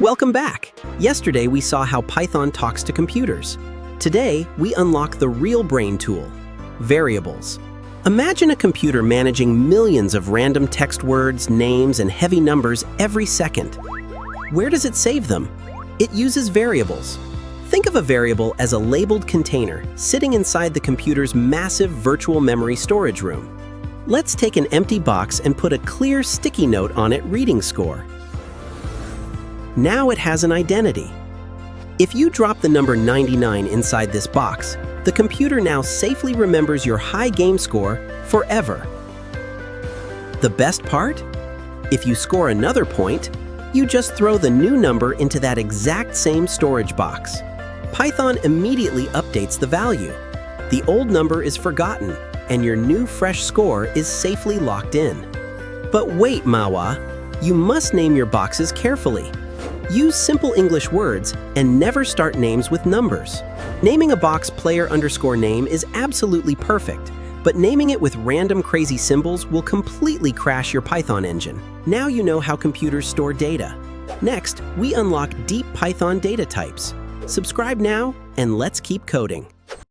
Welcome back! Yesterday we saw how Python talks to computers. Today, we unlock the real brain tool, variables. Imagine a computer managing millions of random text words, names, and heavy numbers every second. Where does it save them? It uses variables. Think of a variable as a labeled container sitting inside the computer's massive virtual memory storage room. Let's take an empty box and put a clear sticky note on it reading score. Now it has an identity. If you drop the number 99 inside this box, the computer now safely remembers your high game score forever. The best part? If you score another point, you just throw the new number into that exact same storage box. Python immediately updates the value. The old number is forgotten, and your new fresh score is safely locked in. But wait, Mawa, you must name your boxes carefully. Use simple English words and never start names with numbers. Naming a box player_name is absolutely perfect, but naming it with random crazy symbols will completely crash your Python engine. Now you know how computers store data. Next, we unlock deep Python data types. Subscribe now, and let's keep coding.